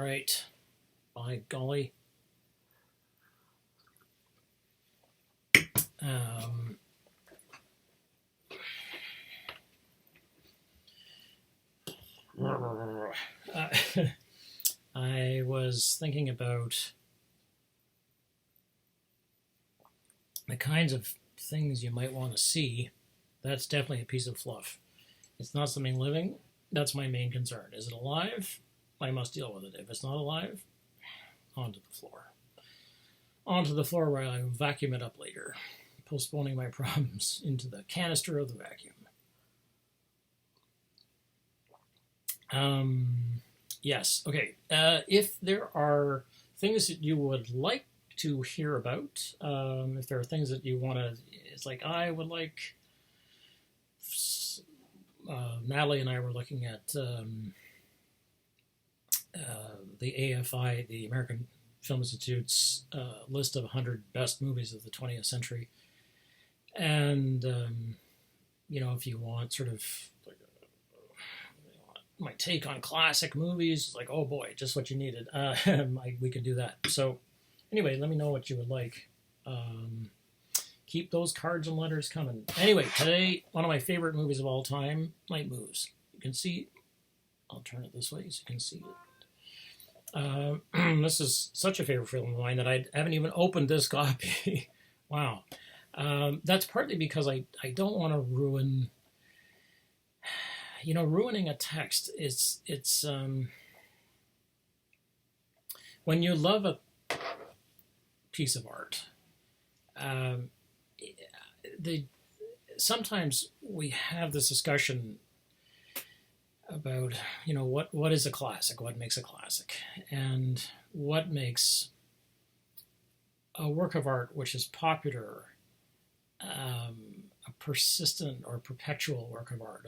right. By golly. Um, uh, I was thinking about the kinds of things you might want to see. That's definitely a piece of fluff. It's not something living. That's my main concern. Is it alive? I must deal with it. If it's not alive, onto the floor. Onto the floor where I vacuum it up later, postponing my problems into the canister of the vacuum. Yes, okay. If there are things that you would like to hear about, if there are things that you want to, it's like I would like. Natalie and I were looking at the AFI, the American Film Institute's list of 100 best movies of the 20th century. And, if you want sort of like, my take on classic movies, like, oh boy, just what you needed. We could do that. So anyway, let me know what you would like. Keep those cards and letters coming. Anyway, today, one of my favorite movies of all time, Night Moves. You can see, I'll turn it this way so you can see it. This is such a favorite film of mine that I haven't even opened this copy. Wow. That's partly because I don't want to ruin, ruining a text. It's when you love a piece of art, sometimes we have this discussion about, what is a classic, what makes a classic, and what makes a work of art which is popular, a persistent or perpetual work of art.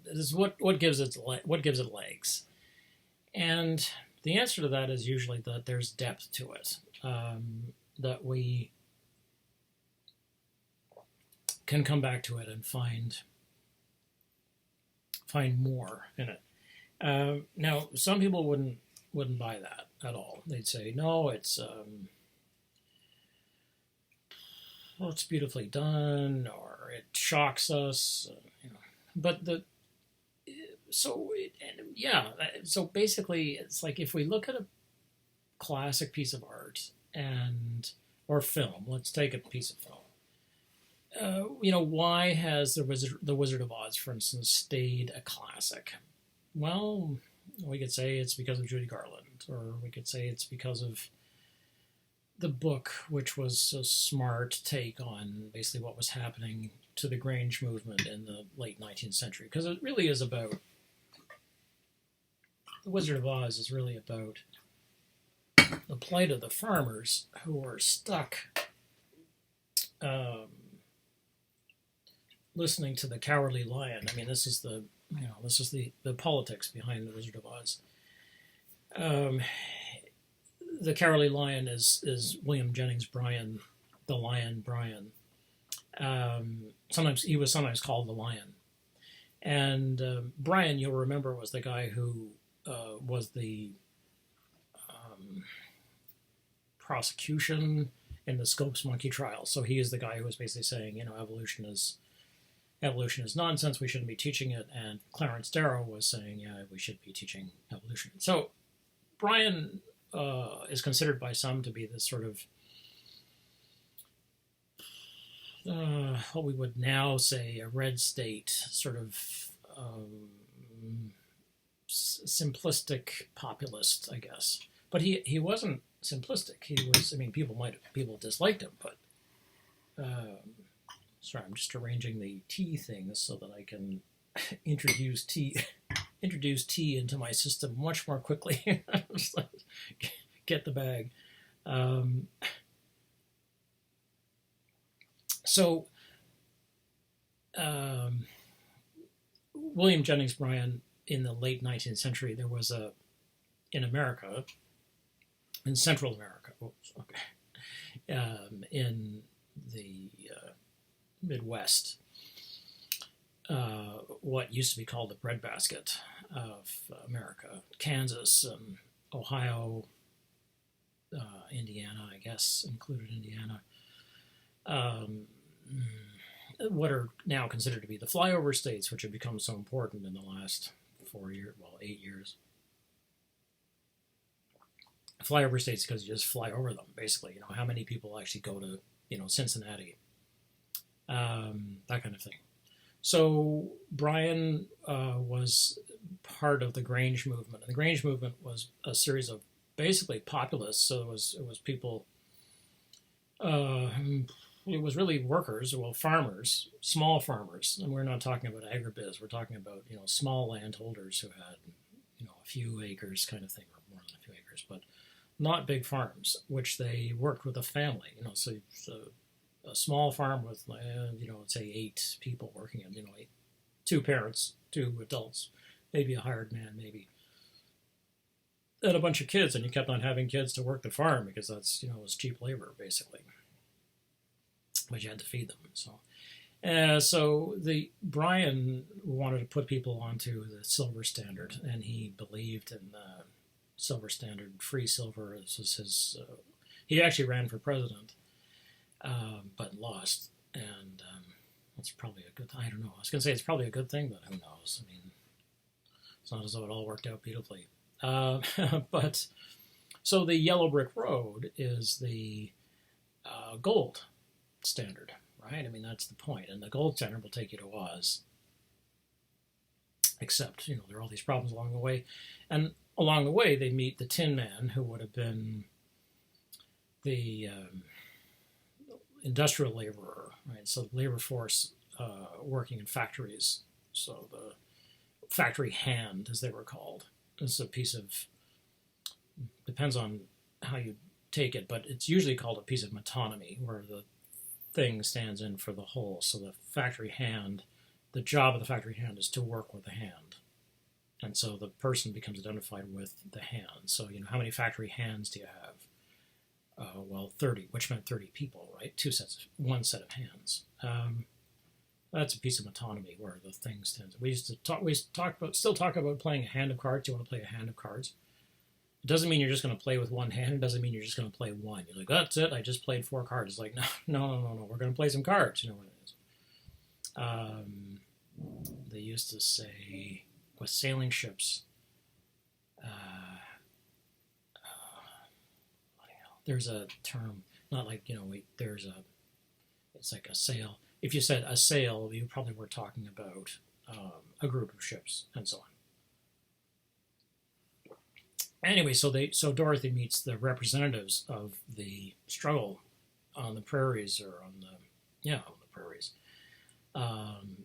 This is what gives it legs, and the answer to that is usually that there's depth to it, that we can come back to it and find more in it. Now, some people wouldn't buy that at all. They'd say, no, it's beautifully done, or it shocks us, But so basically, it's like if we look at a classic piece of art or film. Let's take a piece of film. Why has the Wizard of Oz, for instance, stayed a classic? Well, we could say it's because of Judy Garland, or we could say it's because of the book, which was a smart take on basically what was happening to the Grange movement in the late 19th century. Because it really is about, the Wizard of Oz is really about the plight of the farmers who were stuck listening to the Cowardly Lion. I mean, this is the politics behind the Wizard of Oz. The Cowardly Lion is William Jennings Bryan, the Lion Bryan. Sometimes he was called the Lion, and Bryan, you'll remember, was the guy who was the prosecution in the Scopes monkey trial. So he is the guy who was basically saying, evolution is nonsense. We shouldn't be teaching it. And Clarence Darrow was saying, yeah, we should be teaching evolution. So Bryan is considered by some to be this sort of what we would now say a red state sort of simplistic populist, I guess. But he wasn't simplistic. He was. I mean, people disliked him, but sorry, I'm just arranging the tea things so that I can introduce tea into my system much more quickly. Just like, get the bag. So William Jennings Bryan, in the late 19th century, there was in America, in Central America, in the Midwest, what used to be called the breadbasket of America, Kansas, Ohio, Indiana, I guess, included Indiana, um, what are now considered to be the flyover states, which have become so important in the last 4 years, well, 8 years. Flyover states because you just fly over them, basically. How many people actually go to, Cincinnati, that kind of thing. So Bryan was part of the Grange movement. And the Grange movement was a series of basically populists. So it was people. It was really workers, well, farmers, small farmers, and we're not talking about agribiz. We're talking about small landholders who had a few acres, kind of thing, or more than a few acres, but not big farms, which they worked with a family. So a small farm with let's say 8 people working in, 2 parents, 2 adults, maybe a hired man, maybe, and a bunch of kids, and you kept on having kids to work the farm because that's it was cheap labor basically, but you had to feed them. So the Bryan wanted to put people onto the silver standard, and he believed in the silver standard, free silver. This was his. He actually ran for president, but lost, and that's probably a good. I don't know. I was going to say it's probably a good thing, but who knows? I mean, it's not as though it all worked out beautifully. But so the yellow brick road is the gold standard, right? I mean, that's the point. And the gold standard will take you to Oz. Except, there are all these problems along the way. And along the way, they meet the Tin Man, who would have been the industrial laborer, right? So the labor force working in factories. So the factory hand, as they were called, is a piece of, depends on how you take it, but it's usually called a piece of metonymy, where the thing stands in for the whole. So the factory hand, the job of the factory hand is to work with the hand. And so the person becomes identified with the hand. So, how many factory hands do you have? Well, 30, which meant 30 people, right? One set of hands. That's a piece of metonymy where the thing stands. We still talk about playing a hand of cards. You want to play a hand of cards. It doesn't mean you're just going to play with one hand. It doesn't mean you're just going to play one. You're like, that's it. I just played 4 cards. It's like, no. We're going to play some cards. You know what it is. They used to say with sailing ships, there's a term, not like, it's like a sail. If you said a sail, you probably were talking about a group of ships and so on. Anyway, so Dorothy meets the representatives of the struggle on the prairies, or on the prairies,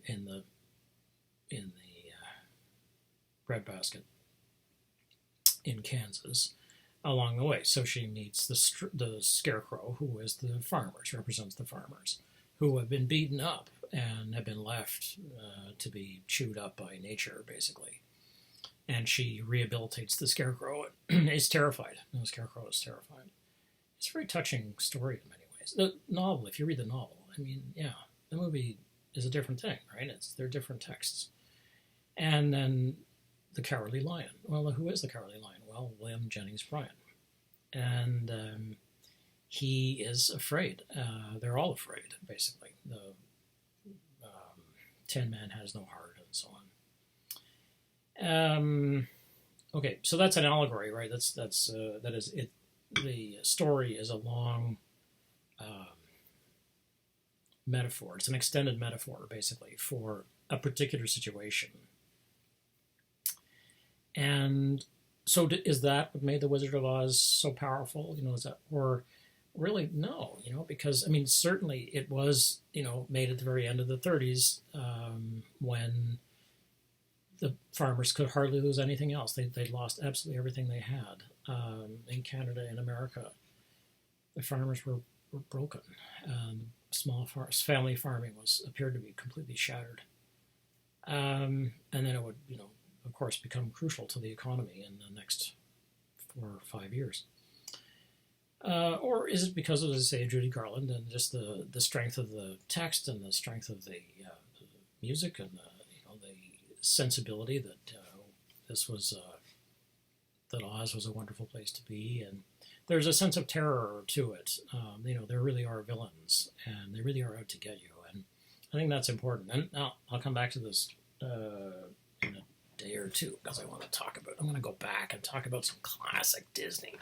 in the breadbasket in Kansas along the way. So she meets the Scarecrow, who is the farmers, represents the farmers, who have been beaten up and have been left to be chewed up by nature, basically. And she rehabilitates the Scarecrow and is terrified. The Scarecrow is terrified. It's a very touching story in many ways. The novel, if you read the novel, I mean, yeah, the movie is a different thing, right? They're different texts. And then the Cowardly Lion. Well, who is the Cowardly Lion? Well, William Jennings Bryan. And he is afraid. They're all afraid, basically. The Tin Man has no heart, and so on. Okay, so that's an allegory, right? That is it. The story is a long metaphor. It's an extended metaphor, basically, for a particular situation. And so, is that what made the Wizard of Oz so powerful? Is that, or really no? Because I mean, certainly it was made at the very end of the 30s, when the farmers could hardly lose anything else. They'd lost absolutely everything they had. In Canada and America, the farmers were broken. Small family farming appeared to be completely shattered. And then it would, of course, become crucial to the economy in the next 4 or 5 years. Or is it because of, as I say, Judy Garland, and just the strength of the text and the strength of the music, and the sensibility that this was that Oz was a wonderful place to be, and there's a sense of terror to it. There really are villains, and they really are out to get you, and I think that's important. And now I'll come back to this in a day or two because I'm going to go back and talk about some classic Disney,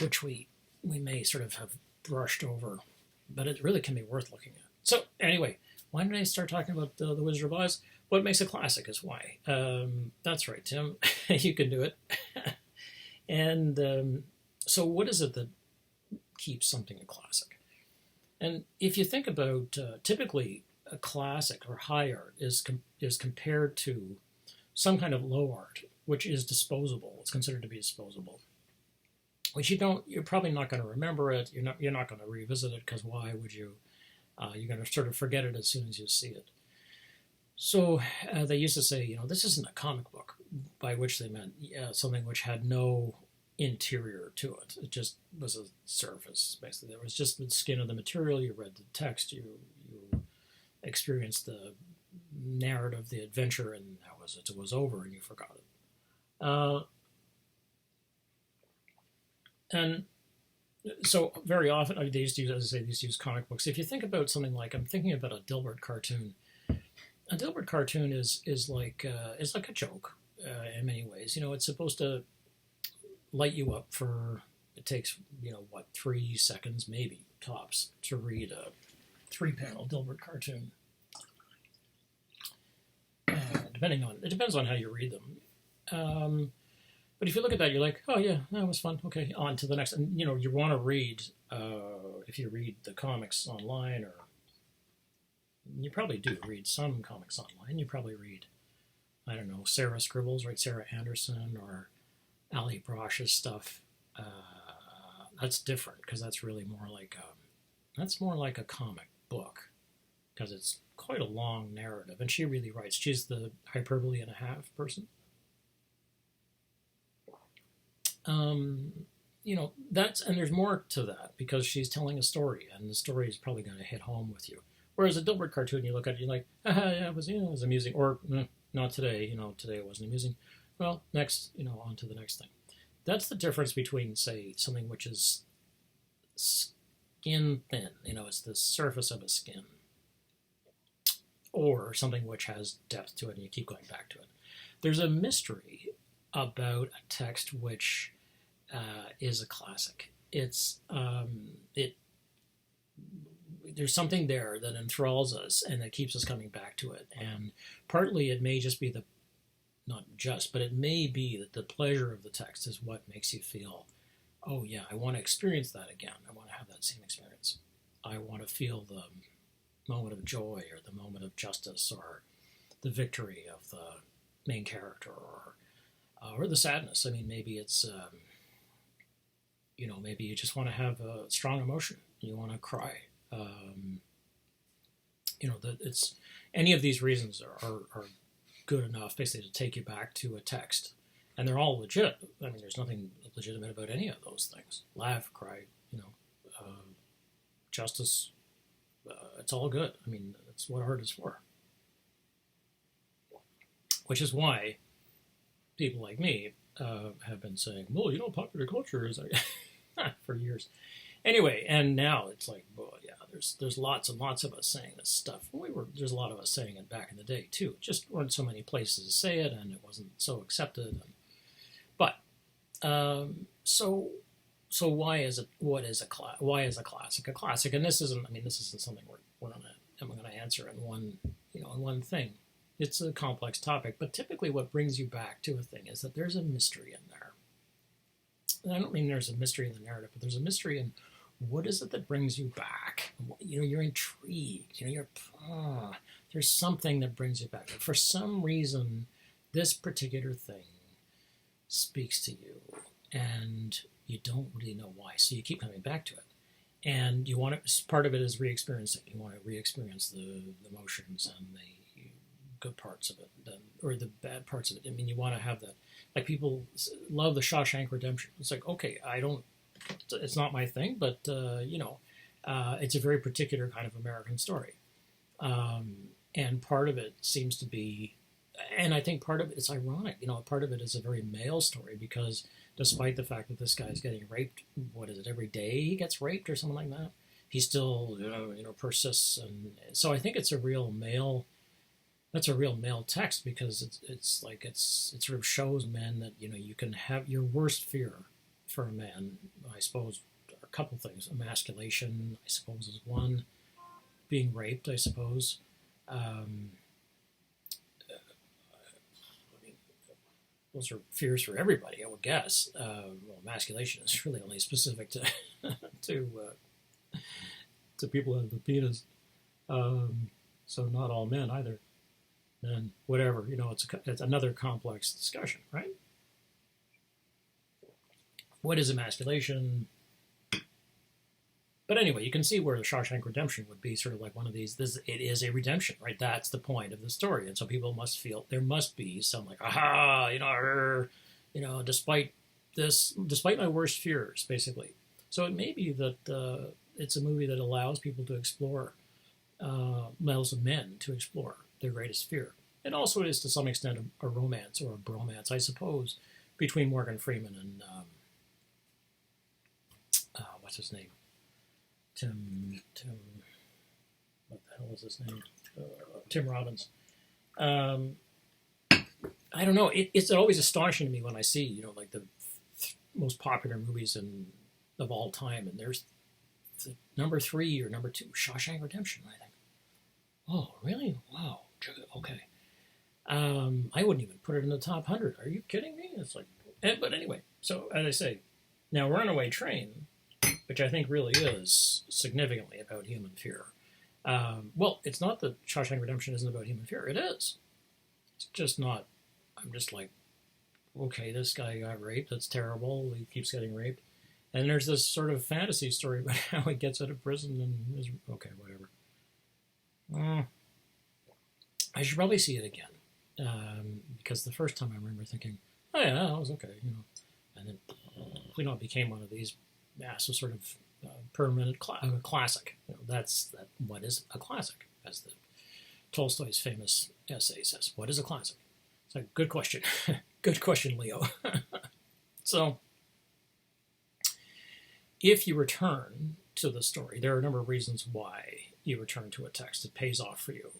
which we may sort of have brushed over, but it really can be worth looking at. So anyway, why did I start talking about the Wizard of Oz? What makes a classic is why. That's right, Tim. You can do it. And so what is it that keeps something a classic? And if you think about, typically a classic or high art is compared to some kind of low art, which is disposable. It's considered to be disposable. Which you're probably not going to remember it. You're not going to revisit it, because why would you? You're going to sort of forget it as soon as you see it. So they used to say, this isn't a comic book, by which they meant something which had no interior to it. It just was a surface, basically. There was just the skin of the material. You read the text. You experienced the narrative, the adventure, and that was it. It was over, and you forgot it. And so very often, they used to use, as I say, they used to use comic books. If you think about something like, I'm thinking about a Dilbert cartoon. A Dilbert cartoon is like a joke in many ways. It's supposed to light you up for, it takes 3 seconds maybe tops to read a 3-panel Dilbert cartoon. It depends on how you read them. But if you look at that, you're like, oh yeah, that was fun. Okay, on to the next. And you want to read, if you read the comics online, or you probably do read some comics online. You probably read, I don't know, Sarah Scribbles, right? Sarah Anderson, or Ali Brosh's stuff. That's different, because that's really more like a comic book, because it's quite a long narrative, and she really writes. She's the hyperbole and a half person. And there's more to that, because she's telling a story, and the story is probably going to hit home with you. Whereas a Dilbert cartoon, you look at it, you're like, yeah, it was amusing, or not today, today it wasn't amusing. Well, next, on to the next thing. That's the difference between, say, something which is skin thin, it's the surface of a skin, or something which has depth to it, and you keep going back to it. There's a mystery about a text which is a classic. There's something there that enthralls us and that keeps us coming back to it. And partly it may just be but it may be that the pleasure of the text is what makes you feel, oh yeah, I want to experience that again. I want to have that same experience. I want to feel the moment of joy, or the moment of justice, or the victory of the main character, or the sadness. I mean, maybe it's, maybe you just want to have a strong emotion. You want to cry. It's any of these reasons are good enough, basically, to take you back to a text, and they're all legit. I mean, there's nothing legitimate about any of those things. Laugh, cry, justice. It's all good. I mean, that's what art is for. Which is why people like me have been saying, well, popular culture is for years. Anyway, and now it's like, well, yeah, there's lots and lots of us saying this stuff. There's a lot of us saying it back in the day too. Just weren't so many places to say it, and it wasn't so accepted. So why is it? Why is a classic a classic? And this isn't something I'm going to answer in one thing. It's a complex topic, but typically what brings you back to a thing is that there's a mystery in there. And I don't mean there's a mystery in the narrative, but there's a mystery in what is it that brings you back. You're intrigued. There's something that brings you back. For some reason, this particular thing speaks to you, and you don't really know why. So you keep coming back to it. And you want to, part of it is re-experiencing. You want to re-experience the emotions and the good parts of it, or the bad parts of it. I mean, you want to have that. Like, people love the Shawshank Redemption. It's like, okay, it's not my thing, but, it's a very particular kind of American story. And part of it seems to be and I think part of it's ironic. Part of it is a very male story because despite the fact that this guy's getting raped, what is it, every day he gets raped or something like that, he still persists, and so I think it's a real male. That's a real male text because it sort of shows men that you can have your worst fear for a man. I suppose a couple things: emasculation, I suppose, is one. Being raped, I suppose. Um, those are fears for everybody, I would guess. Well, emasculation is really only specific to to people who have the penis. So not all men either. And whatever, it's another complex discussion, right? What is emasculation? But anyway, you can see where the Shawshank Redemption would be sort of like one of these. It is a redemption, right? That's the point of the story, and so people must feel there must be some like, aha, despite my worst fears, basically. So it may be that it's a movie that allows people to explore, males and men to explore their greatest fear. And also it is to some extent a romance or a bromance, I suppose, between Morgan Freeman and what's his name? Tim, what the hell is his name? Tim Robbins. I don't know. It's always astonishing to me when I see, like the most popular movies of all time, and there's the number 3 or number 2, Shawshank Redemption. I think, oh, really? Wow. Okay. I wouldn't even put it in the top 100. Are you kidding me? It's like, but anyway. So as I say, now Runaway Train, which I think really is significantly about human fear. Well, it's not that Shawshank Redemption isn't about human fear. It is. It's just not. I'm just like, okay, this guy got raped. That's terrible. He keeps getting raped. And there's this sort of fantasy story about how he gets out of prison and is okay, whatever. I should probably see it again because the first time I remember thinking, oh yeah, that was okay, and then it became one of these massive sort of permanent classic. What is a classic? As the Tolstoy's famous essay says, what is a classic? It's like, good question. Good question, Leo. So, if you return to the story, there are a number of reasons why you return to a text. It pays off for you,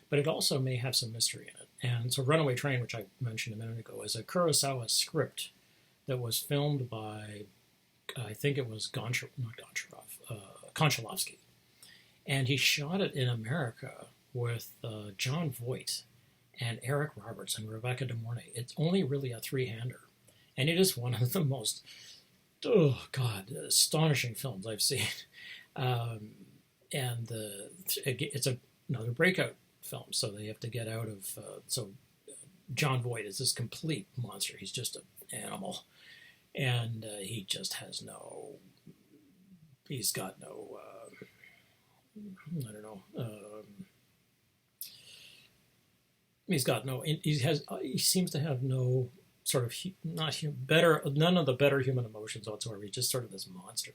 but it also may have some mystery in it. And so Runaway Train, which I mentioned a minute ago, is a Kurosawa script that was filmed by, I think it was Konchalovsky. And he shot it in America with Jon Voight and Eric Roberts and Rebecca De Mornay. It's only really a 3-hander. And it is one of the most, astonishing films I've seen. And it's another breakout film, so they have to get out of. So Jon Voight is this complete monster. He's just an animal, and he just has no. He's got no. I don't know. He's got no. He seems to have no sort of none of the better human emotions whatsoever. He's just sort of this monster.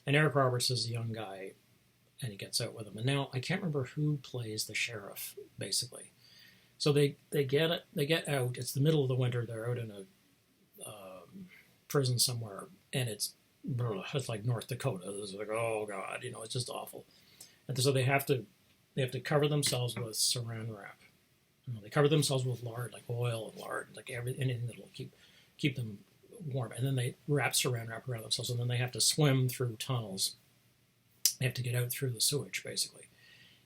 And Eric Roberts is a young guy, and he gets out with him. And now I can't remember who plays the sheriff, basically. So they get out. It's the middle of the winter. They're out in a prison somewhere, and it's like North Dakota. It's like, oh God, it's just awful. And so they have to cover themselves with saran wrap. They cover themselves with lard, like oil and lard, like anything that will keep them warm. And then they wrap saran wrap around themselves, and then they have to swim through tunnels. They have to get out through the sewage, basically.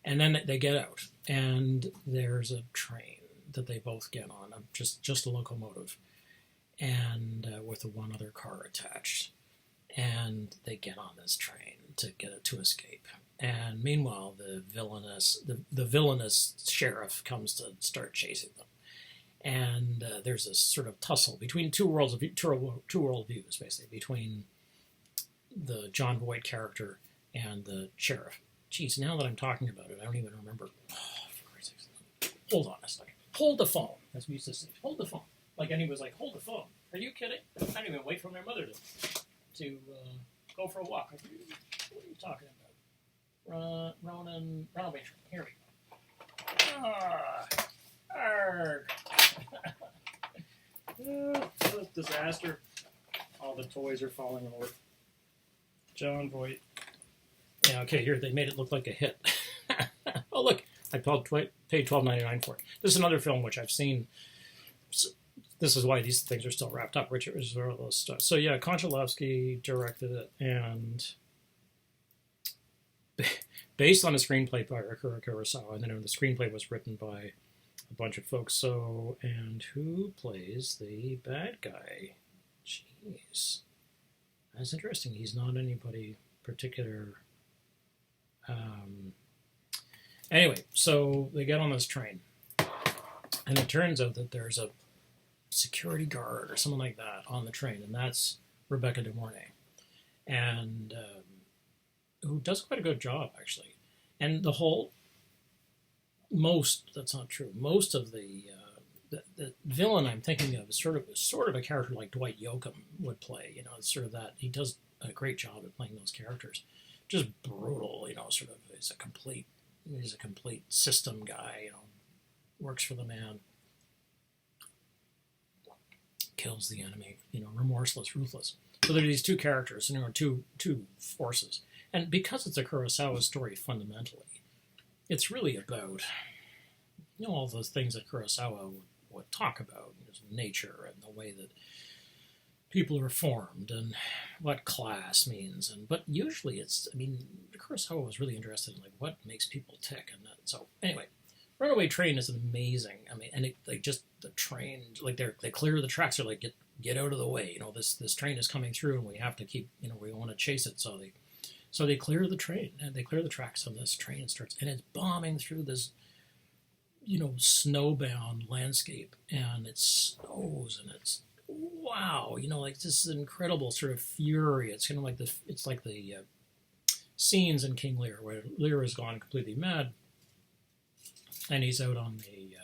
And then they get out, and there's a train that they both get on, just a locomotive, and with one other car attached. And they get on this train to escape. And meanwhile, the villainous sheriff comes to start chasing them. And there's this sort of tussle between two world views, basically, between the Jon Voight character and the sheriff. Geez, now that I'm talking about it, I don't even remember. Hold on a second. Hold the phone, as we used to say. Hold the phone. Like, and he was like, hold the phone. Are you kidding? I didn't even wait for their mother to go for a walk. What are you talking about? Runaway Train. Here we go. Arrgh. Disaster. All the toys are falling over. Jon Voight. Yeah, okay, here, they made it look like a hit. Oh, look, I paid $12.99 for it. This is another film which I've seen. This is why these things are still wrapped up. Richard Israelos stuff. So, yeah, Konchalovsky directed it, and based on a screenplay by Akira Kurosawa, and then the screenplay was written by a bunch of folks. So, and who plays the bad guy? Jeez. That's interesting. He's not anybody particular. Anyway, so they get on this train, and it turns out that there's a security guard or something like that on the train, and that's Rebecca De Mornay, and who does quite a good job, actually. And that's not true. Most of the villain I'm thinking of is sort of a character like Dwight Yoakam would play. It's sort of that. He does a great job at playing those characters. Just brutal, sort of. He's a complete system guy, works for the man, kills the enemy, remorseless, ruthless. So there are these two characters, two forces. And because it's a Kurosawa story fundamentally, it's really about, all those things that Kurosawa would talk about, nature and the way that people are formed and what class means. But usually Kurosawa was really interested in what makes people tick. And so anyway, Runaway Train is amazing. And the train, they clear the tracks. They're like, get out of the way. This train is coming through and we have to keep, we want to chase it. So they clear the train and they clear the tracks on this train and it's bombing through this, snowbound landscape, and it snows and it's wow, this incredible sort of fury. It's kind of like it's like the scenes in King Lear where Lear has gone completely mad, and he's out on the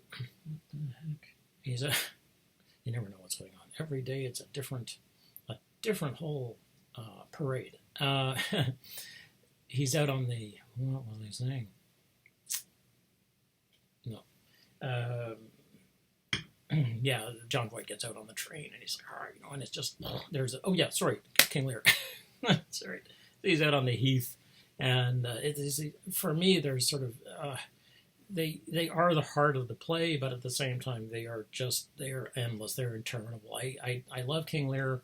what the heck? You never know what's going on. Every day it's a different whole parade. He's out on the, what was he saying? No. Yeah, Jon Voight gets out on the train and he's like, all right, and it's just, King Lear. Sorry. He's out on the heath, and for me, there's sort of, they are the heart of the play, but at the same time, they are endless, they're interminable. I love King Lear,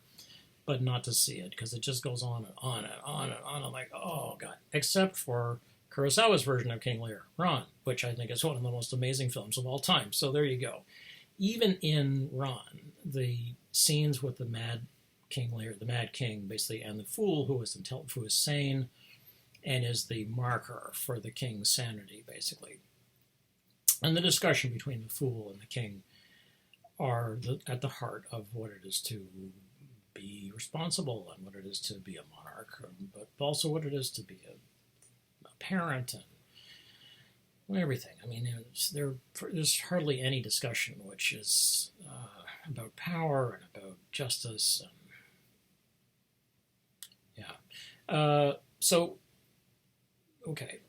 but not to see it, because it just goes on and on and on and on. I'm like, oh, God. Except for Kurosawa's version of King Lear, Ran, which I think is one of the most amazing films of all time. So there you go. Even in Ran, the scenes with the Mad King Lear, the Mad King, basically, and the Fool, who is sane, and is the marker for the King's sanity, basically. And the discussion between the Fool and the King are at the heart of what it is to be responsible and what it is to be a monarch, but also what it is to be a parent and everything. There's hardly any discussion which is about power and about justice.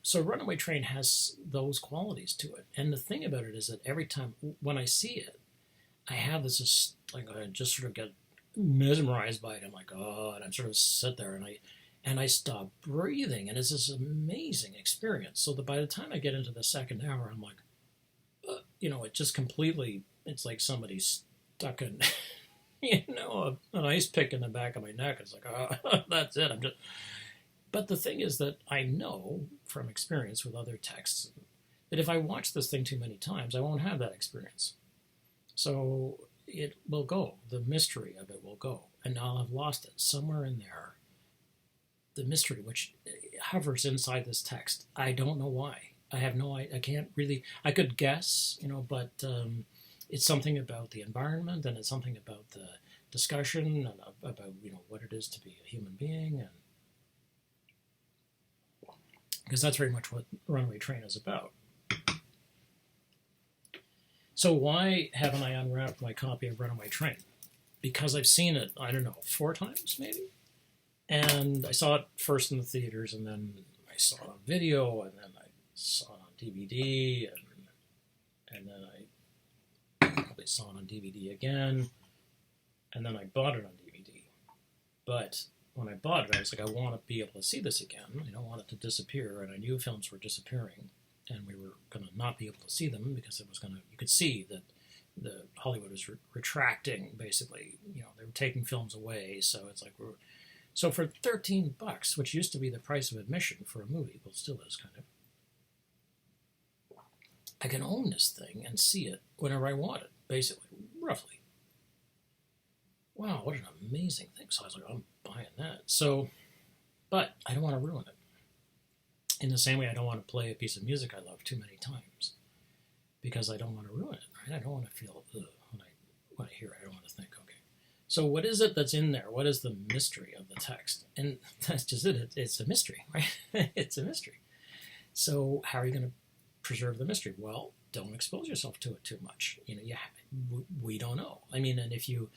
So Runaway Train has those qualities to it. And the thing about it is that every time when I see it, I have this, I just sort of get mesmerized by it. I'm like, oh, and I sort of sit there and I stop breathing, and it's this amazing experience. So that by the time I get into the second hour, I'm like, it just completely, it's like somebody stuck in, an ice pick in the back of my neck. It's like, oh, that's it. But the thing is that I know from experience with other texts that if I watch this thing too many times, I won't have that experience. So it will go. The mystery of it will go. And I'll have lost it somewhere in there. The mystery which hovers inside this text. I don't know why. I have no idea. I can't really, I could guess, but it's something about the environment, and it's something about the discussion and about, what it is to be a human being. And because that's very much what Runaway Train is about. So why haven't I unwrapped my copy of Runaway Train? Because I've seen it, 4 times maybe? And I saw it first in the theaters, and then I saw it on video, and then I saw it on DVD, and then I probably saw it on DVD again, and then I bought it on DVD. But when I bought it, I was like, I want to be able to see this again. I don't want it to disappear, and I knew films were disappearing, and we were going to not be able to see them because it was going to. You could see that the Hollywood was retracting, basically. You know, they were taking films away, so it's like so for $13, which used to be the price of admission for a movie, well, still is kind of. I can own this thing and see it whenever I want it, basically, roughly. Wow, what an amazing thing. So I was like, I'm buying that. So, but I don't want to ruin it. In the same way, I don't want to play a piece of music I love too many times because I don't want to ruin it, right? I don't want to feel, when I hear it, I don't want to think, okay. So what is it that's in there? What is the mystery of the text? And that's just it. It's a mystery, right? It's a mystery. So how are you going to preserve the mystery? Well, don't expose yourself to it too much. You know, we don't know. I mean, and if you...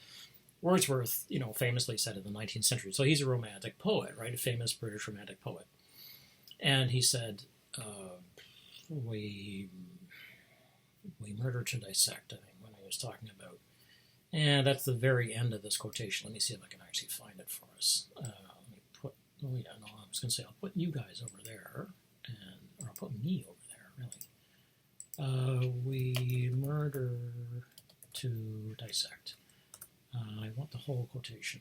Wordsworth, you know, famously said in the 19th century, so he's a romantic poet, right? A famous British romantic poet. And he said, we murder to dissect, I think, when he was talking about. And that's the very end of this quotation. Let me see if I can actually find it for us. Let me put, I was going to say, I'll put you guys over there, or I'll put me over there, really. We murder to dissect. I want the whole quotation.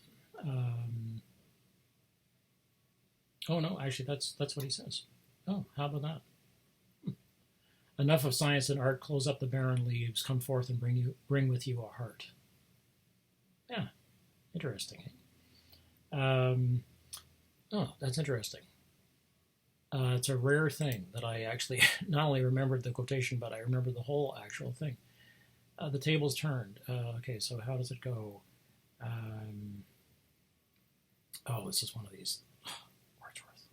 Oh no, actually, that's what he says. Oh, how about that? Enough of science and art. Close up the barren leaves. Come forth and bring with you a heart. Yeah, interesting. Oh, that's interesting. It's a rare thing that I actually not only remembered the quotation, but I remember the whole actual thing. The table's turned. Okay, so how does it go? This is one of these. Wordsworth.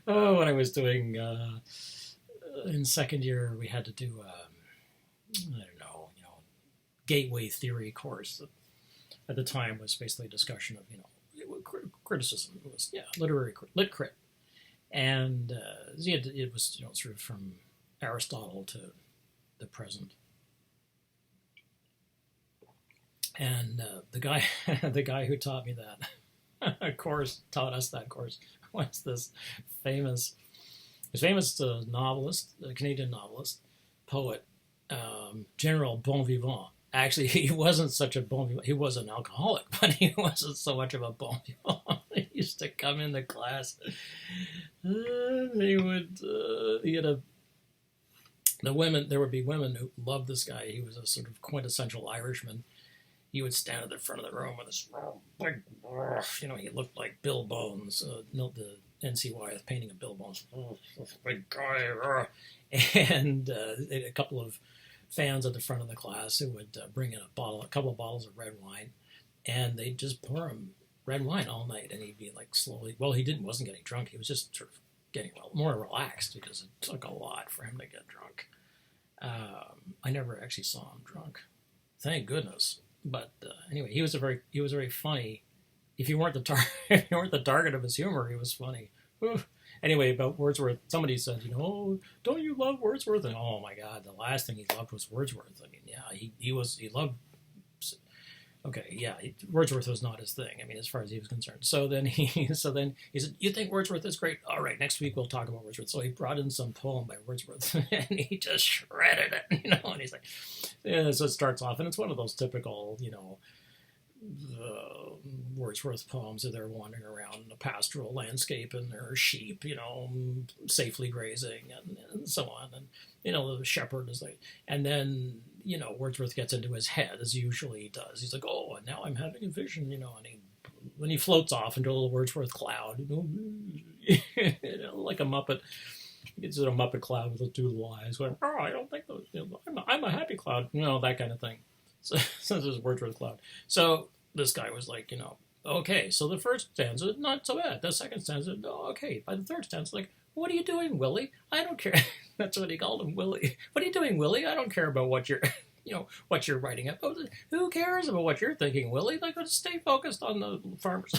When I was doing in second year, we had to do gateway theory course. At the time, was basically a discussion of criticism. It was literary lit crit, and it was sort of from Aristotle to the present. And the guy who taught me that course, taught us that course, was this famous novelist, a Canadian novelist, poet, General Bon Vivant. Actually, he wasn't such a bon vivant. He was an alcoholic, but he wasn't so much of a bon vivant. He used to come into class. There would be women who loved this guy. He was a sort of quintessential Irishman. He would stand at the front of the room with this big, he looked like Bill Bones, the NCY painting of Bill Bones. Big guy. And a couple of fans at the front of the class who would bring in a couple of bottles of red wine, and they'd just pour him red wine all night, and he'd be like slowly, wasn't getting drunk, he was just sort of getting more relaxed because it took a lot for him to get drunk. I never actually saw him drunk, thank goodness. But anyway, he was very funny. If you weren't the target of his humor, he was funny. Oof. Anyway, about Wordsworth, somebody said, don't you love Wordsworth? And oh my God, the last thing he loved was Wordsworth. I mean, yeah, he loved. Okay, yeah, Wordsworth was not his thing. I mean, as far as he was concerned. So then he said, "You think Wordsworth is great? All right, next week we'll talk about Wordsworth." So he brought in some poem by Wordsworth, and he just shredded it, And he's like, yeah. So it starts off, and it's one of those typical, Wordsworth poems that they're wandering around a pastoral landscape and there are sheep, safely grazing and so on. And, the shepherd is like, and then, Wordsworth gets into his head as usually he does. He's like, oh, and now I'm having a vision, and when he floats off into a little Wordsworth cloud, like a Muppet. He gets in a Muppet cloud with those two little eyes going, oh, I don't think those, I'm a happy cloud, that kind of thing. So this is Wordsworth cloud. So this guy was like, okay, so the first stanza, not so bad. The second stanza, okay. By the third stanza, like, what are you doing, Willie? I don't care. That's what he called him, Willie. What are you doing, Willie? I don't care about what you're, what you're writing about. Who cares about what you're thinking, Willie? Like, let's stay focused on the farmers.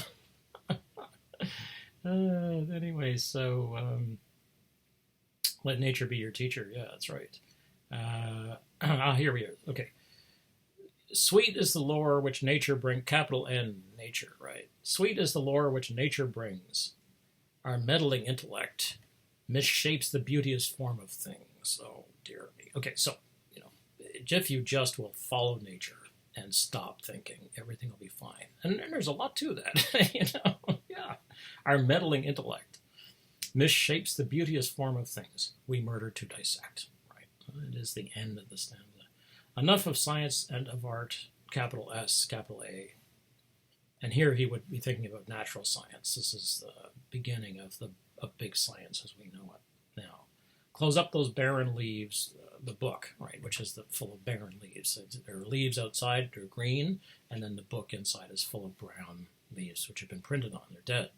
Anyway, so let nature be your teacher. Yeah, that's right. Here we are. Okay. Sweet is the lore which nature brings, capital N, nature, right? Sweet is the lore which nature brings. Our meddling intellect misshapes the beauteous form of things. Oh, dear me. Okay, so, if you just will follow nature and stop thinking, everything will be fine. And there's a lot to that, Yeah. Our meddling intellect misshapes the beauteous form of things we murder to dissect, right? It is the end of the stanza. Enough of science and of art, capital S, capital A. And here he would be thinking about natural science. This is the beginning of big science as we know it now. Close up those barren leaves, the book, right, which is full of barren leaves. There are leaves outside, they're green, and then the book inside is full of brown leaves, which have been printed on. They're dead.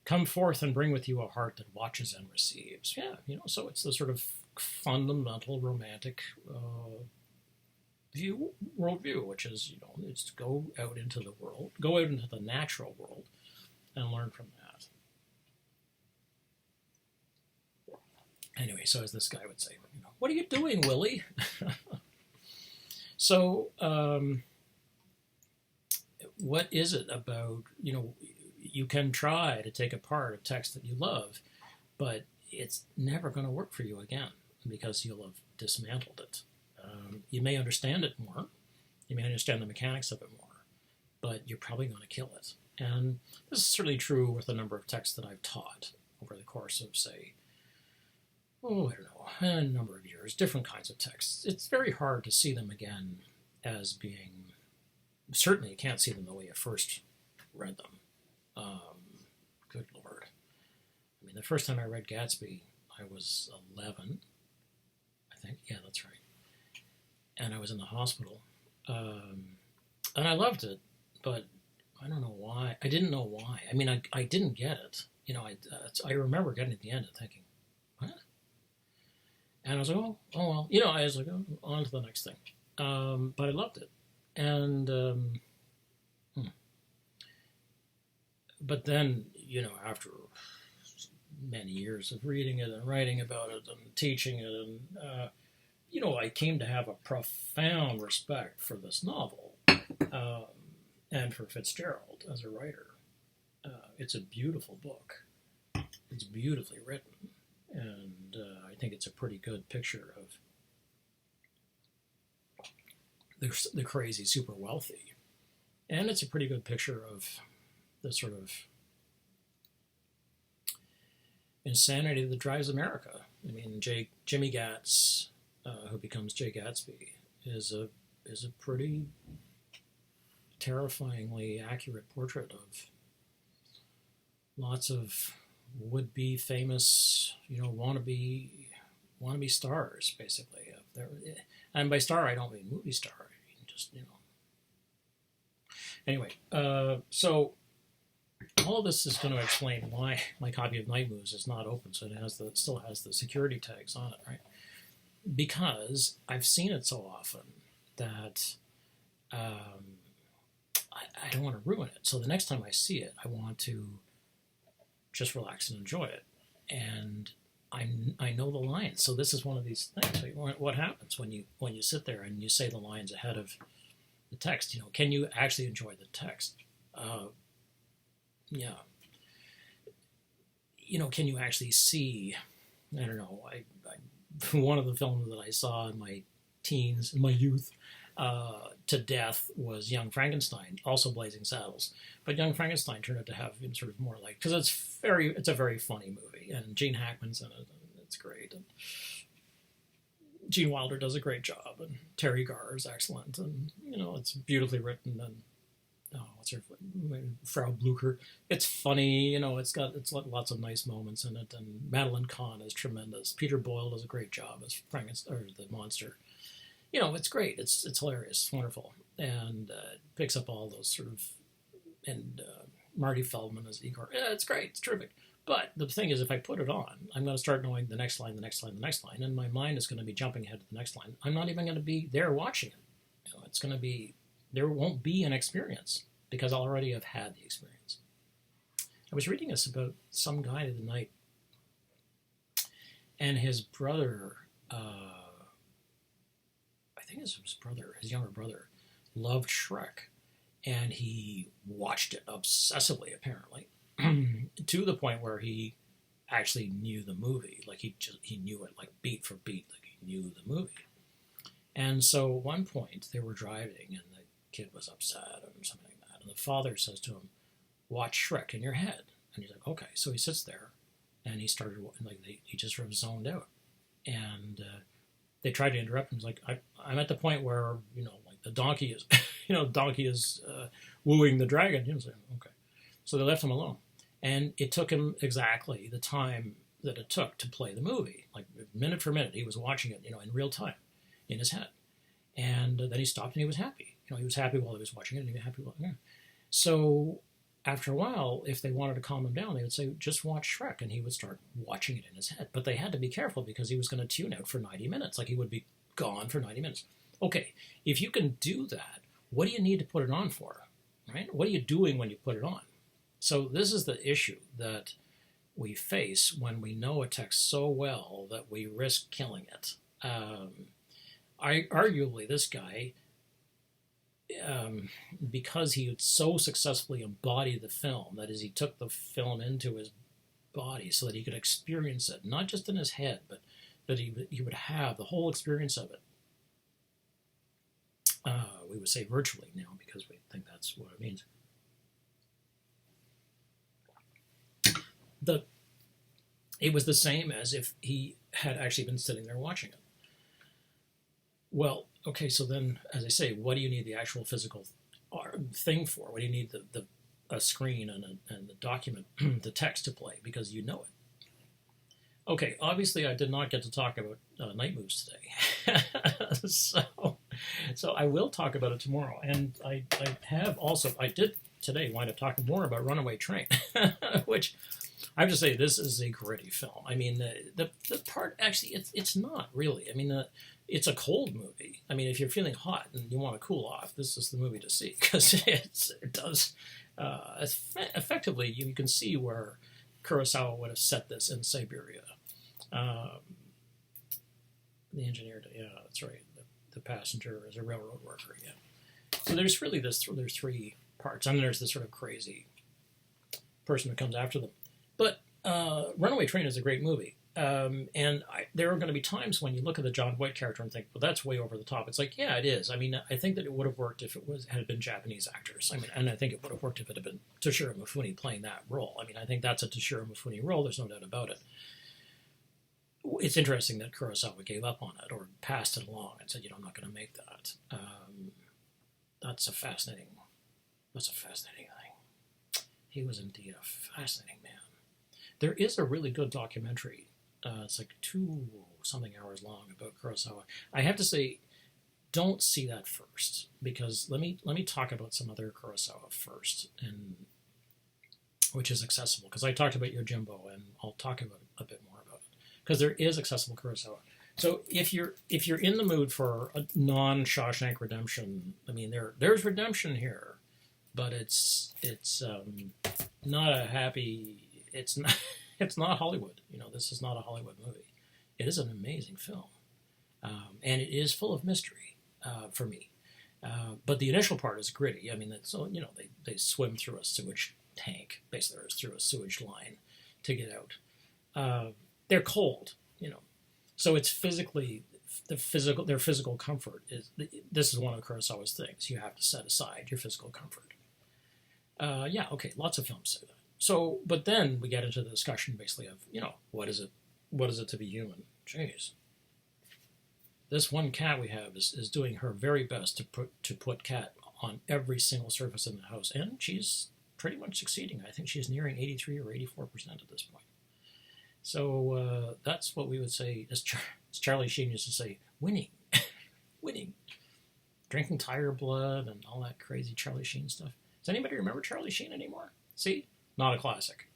Come forth and bring with you a heart that watches and receives. Yeah, so it's the sort of fundamental romantic worldview, which is, it's to go out into the world, go out into the natural world, and learn from that. Anyway, so as this guy would say, what are you doing, Willie? So, what is it about, you can try to take apart a text that you love, but it's never going to work for you again because you'll have dismantled it. You may understand it more, you may understand the mechanics of it more, but you're probably going to kill it. And this is certainly true with a number of texts that I've taught over the course of, say, a number of years, different kinds of texts. It's very hard to see them again as being, certainly you can't see them the way you first read them. Good Lord. I mean, the first time I read Gatsby, I was 11, I think. Yeah, that's right. And I was in the hospital. And I loved it, but I don't know why. I didn't know why. I mean, I didn't get it. I remember getting to the end and thinking, what? And I was like, oh well. I was like, on to the next thing. But I loved it. And, but then, after many years of reading it and writing about it and teaching it, and, I came to have a profound respect for this novel and for Fitzgerald as a writer. It's a beautiful book. It's beautifully written. And I think it's a pretty good picture of the crazy super wealthy. And it's a pretty good picture of the sort of insanity that drives America. I mean, Jimmy Gatz, who becomes Jay Gatsby, is a pretty terrifyingly accurate portrait of lots of would-be famous, wannabe stars, basically. And by star, I don't mean movie star. I mean just, Anyway, so all of this is going to explain why my copy of Night Moves is not open, so it still has the security tags on it, right? Because I've seen it so often that I don't want to ruin it. So the next time I see it, I want to just relax and enjoy it. And I know the lines. So this is one of these things. What happens when you sit there and you say the lines ahead of the text? Can you actually enjoy the text? Yeah. Can you actually see? I don't know. I one of the films that I saw in my teens, in my youth, to death was Young Frankenstein, also Blazing Saddles. But Young Frankenstein turned out to have sort of more like, because it's a very funny movie, and Gene Hackman's in it, and it's great. And Gene Wilder does a great job, and Terry Garr is excellent, and it's beautifully written, and what's her, Frau Blucher. It's funny, it's lots of nice moments in it, and Madeline Kahn is tremendous. Peter Boyle does a great job as Frankenstein, or the monster. It's great. It's hilarious. It's wonderful, and it picks up all those sort of, and Marty Feldman as Igor. Yeah, it's great. It's terrific. But the thing is, if I put it on, I'm going to start knowing the next line, the next line, the next line, and my mind is going to be jumping ahead to the next line. I'm not even going to be there watching it. It's going to be, there won't be an experience because I'll already have had the experience. I was reading this about some guy the other night, and his brother, I think it was his brother, his younger brother, loved Shrek, and he watched it obsessively, apparently, to the point where he actually knew the movie. Like he knew it like beat for beat, like he knew the movie. And so at one point they were driving, and the kid was upset or something like that, and the father says to him, "Watch Shrek in your head." And he's like, "Okay." So he sits there, and he started like he just sort of zoned out, and they tried to interrupt him. He's like, I'm at the point where like the donkey is, donkey is wooing the dragon. He was like, okay. So they left him alone, and it took him exactly the time that it took to play the movie, like minute for minute. He was watching it, in real time, in his head, and then he stopped and he was happy. He was happy while he was watching it, and he was happy while. Yeah. So after a while, if they wanted to calm him down, they would say, just watch Shrek, and he would start watching it in his head. But they had to be careful because he was going to tune out for 90 minutes. Like, he would be gone for 90 minutes. Okay, if you can do that, what do you need to put it on for, right? What are you doing when you put it on? So this is the issue that we face when we know a text so well that we risk killing it. Arguably, this guy... because he had so successfully embodied the film, that is, he took the film into his body so that he could experience it, not just in his head, but that he would have the whole experience of it. We would say virtually now because we think that's what it means. It was the same as if he had actually been sitting there watching it. Well, okay, so then, as I say, what do you need the actual physical thing for? What do you need a screen and the document, the text to play, because you know it? Okay, obviously I did not get to talk about Night Moves today. So I will talk about it tomorrow. And I did today wind up talking more about Runaway Train, which I have to say, this is a gritty film. I mean, the part, actually, it's not really. I mean, it's a cold movie. I mean, if you're feeling hot and you want to cool off, this is the movie to see, because it does effectively. You can see where Kurosawa would have set this in Siberia. The engineer, yeah, that's right. The passenger is a railroad worker, yeah. So there's really there's three parts, and there's this sort of crazy person that comes after them. But Runaway Train is a great movie. And there are going to be times when you look at the John Voight character and think, well, that's way over the top. It's like, yeah, it is. I mean, I think that it would have worked if had been Japanese actors. I mean, and I think it would have worked if it had been Toshiro Mifune playing that role. I mean, I think that's a Toshiro Mifune role. There's no doubt about it. It's interesting that Kurosawa gave up on it or passed it along and said, I'm not going to make that. That's a fascinating thing. He was indeed a fascinating man. There is a really good documentary. It's like 2-something hours long about Kurosawa. I have to say, don't see that first, because let me talk about some other Kurosawa first, and which is accessible. Because I talked about Yojimbo, and I'll talk about a bit more about it. Because there is accessible Kurosawa. So if you're in the mood for a non-Shawshank Redemption, I mean there's redemption here, but it's not a happy. It's not Hollywood. This is not a Hollywood movie. It is an amazing film, and it is full of mystery for me. But the initial part is gritty. I mean, they swim through a sewage tank, basically, or through a sewage line to get out. They're cold, so it's physically their physical comfort is. This is one of Kurosawa's things. You have to set aside your physical comfort. Yeah, okay, lots of films say that. So, but then we get into the discussion basically of, what is it to be human? Jeez. This one cat we have is doing her very best to put cat on every single surface in the house, and she's pretty much succeeding. I think she's nearing 83 or 84% at this point. So that's what we would say, as Charlie Sheen used to say, winning. Winning. Drinking tiger blood and all that crazy Charlie Sheen stuff. Does anybody remember Charlie Sheen anymore? See? Not a classic.